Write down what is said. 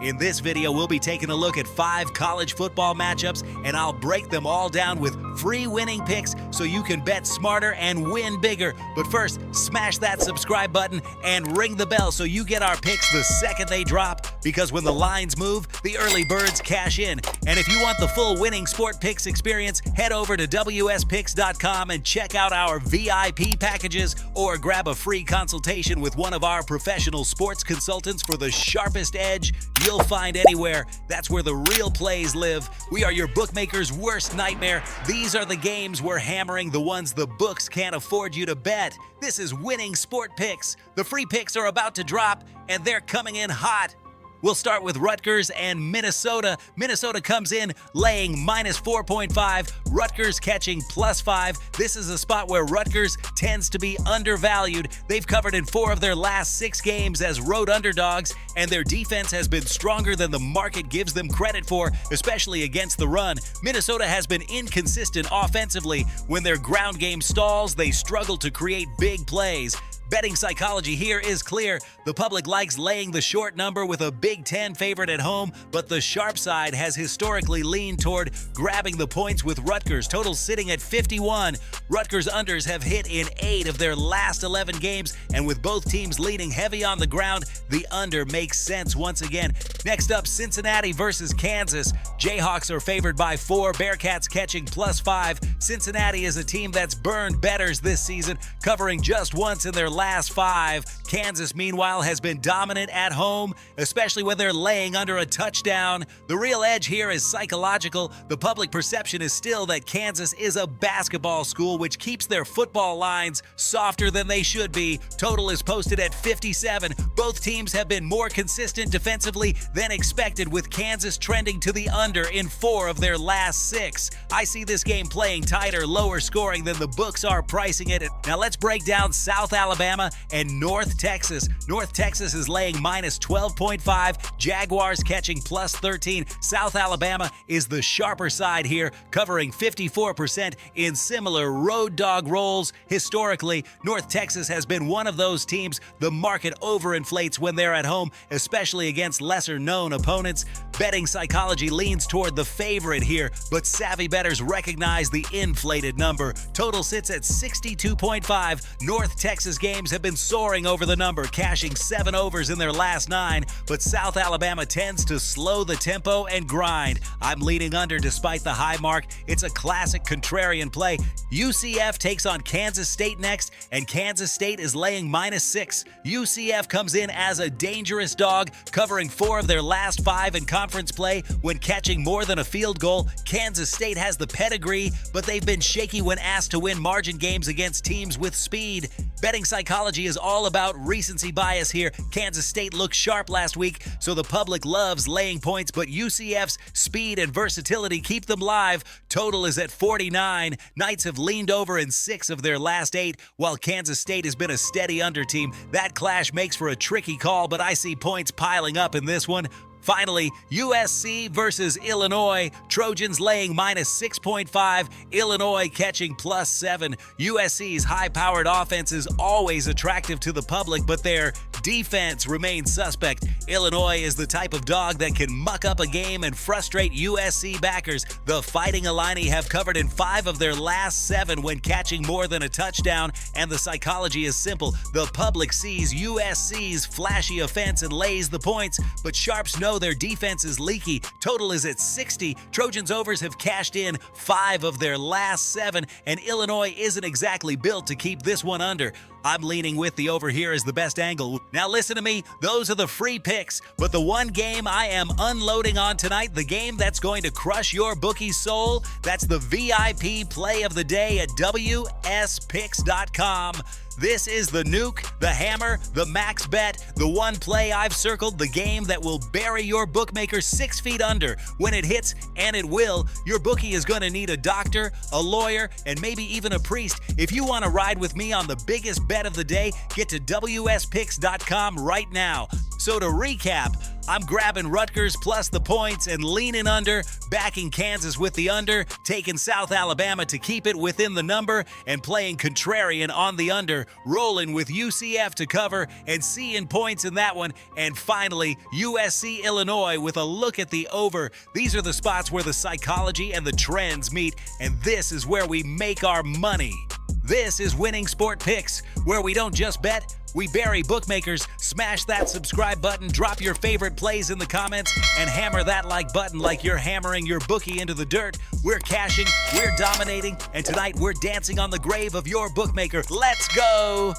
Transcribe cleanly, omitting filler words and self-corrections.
In this video, we'll be taking a look at 5 college football matchups, and I'll break them all down with free winning picks so you can bet smarter and win bigger. But first, smash that subscribe button and ring the bell so you get our picks the second they drop, because when the lines move, the early birds cash in. And if you want the full winning sport picks experience, head over to wspicks.com and check out our VIP packages, or grab a free consultation with one of our professional sports consultants for the sharpest edge you'll find anywhere. That's where the real plays live. We are your bookmaker's worst nightmare. These are the games we're hammering, the ones the books can't afford you to bet. This is Winning Sport Picks. The free picks are about to drop, and they're coming in hot. We'll start with Rutgers and Minnesota. Minnesota comes in laying minus 4.5, Rutgers catching plus 5. This is a spot where Rutgers tends to be undervalued. They've covered in 4 of their last 6 games as road underdogs, and their defense has been stronger than the market gives them credit for, especially against the run. Minnesota has been inconsistent offensively. When their ground game stalls, they struggle to create big plays. Betting psychology here is clear. The public likes laying the short number with a Big Ten favorite at home, but the sharp side has historically leaned toward grabbing the points with Rutgers. Total sitting at 51. Rutgers unders have hit in 8 of their last 11 games, and with both teams leaning heavy on the ground, the under makes sense once again. Next up, Cincinnati versus Kansas. Jayhawks are favored by 4, Bearcats catching plus 5. Cincinnati is a team that's burned bettors this season, covering just once in their last 5. Kansas, meanwhile, has been dominant at home, especially when they're laying under a touchdown. The real edge here is psychological. The public perception is still that Kansas is a basketball school, which keeps their football lines softer than they should be. Total is posted at 57. Both teams have been more consistent defensively than expected, with Kansas trending to the under in 4 of their last 6. I see this game playing tighter, lower scoring than the books are pricing it. Now let's break down South Alabama and North Texas. North Texas is laying minus 12.5, Jaguars catching plus 13. South Alabama is the sharper side here, covering 54% in similar road dog roles. Historically, North Texas has been one of those teams the market overinflates when they're at home, especially against lesser-known opponents. Betting psychology leans toward the favorite here, but savvy bettors recognize the inflated number. Total sits at 62.5. North Texas games have been soaring over the number, cashing 7 overs in their last 9, but South Alabama tends to slow the tempo and grind. I'm leaning under despite the high mark. It's a classic contrarian play. UCF takes on Kansas State next, and Kansas State is laying minus 6. UCF comes in as a dangerous dog, covering 4 of their last 5 in conference play when catching more than a field goal. Kansas State has the pedigree, but they've been shaky when asked to win margin games against teams with speed. Betting psychology is all about recency bias here. Kansas State looked sharp last week, so the public loves laying points, but UCF's speed and versatility keep them live. Total is at 49. Knights have leaned over in 6 of their last 8, while Kansas State has been a steady under team. That clash makes for a tricky call, but I see points piling up in this one. Finally, USC versus Illinois. Trojans laying minus 6.5, Illinois catching plus 7. USC's high-powered offense is always attractive to the public, but their defense remains suspect. Illinois is the type of dog that can muck up a game and frustrate USC backers. The Fighting Illini have covered in 5 of their last 7 when catching more than a touchdown, and the psychology is simple. The public sees USC's flashy offense and lays the points, but sharps know their defense is leaky. Total is at 60. Trojans overs have cashed in 5 of their last 7, and Illinois isn't exactly built to keep this one under. I'm leaning with the over here as the best angle. Now listen to me, those are the free picks, but the one game I am unloading on tonight, the game that's going to crush your bookie's soul, that's the VIP play of the day at wspicks.com. This is the nuke, the hammer, the max bet, the one play I've circled, the game that will bury your bookmaker 6 feet under. When it hits, and it will, your bookie is going to need a doctor, a lawyer, and maybe even a priest. If you want to ride with me on the biggest bet of the day, get to wspicks.com right now. So to recap, I'm grabbing Rutgers plus the points and leaning under, backing Kansas with the under, taking South Alabama to keep it within the number, and playing contrarian on the under, rolling with UCF to cover and seeing points in that one, and finally USC Illinois with a look at the over. These are the spots where the psychology and the trends meet, and this is where we make our money. This is Winning Sport Picks, where we don't just bet, we bury bookmakers. Smash that subscribe button, drop your favorite plays in the comments, and hammer that like button like you're hammering your bookie into the dirt. We're cashing, we're dominating, and tonight we're dancing on the grave of your bookmaker. Let's go!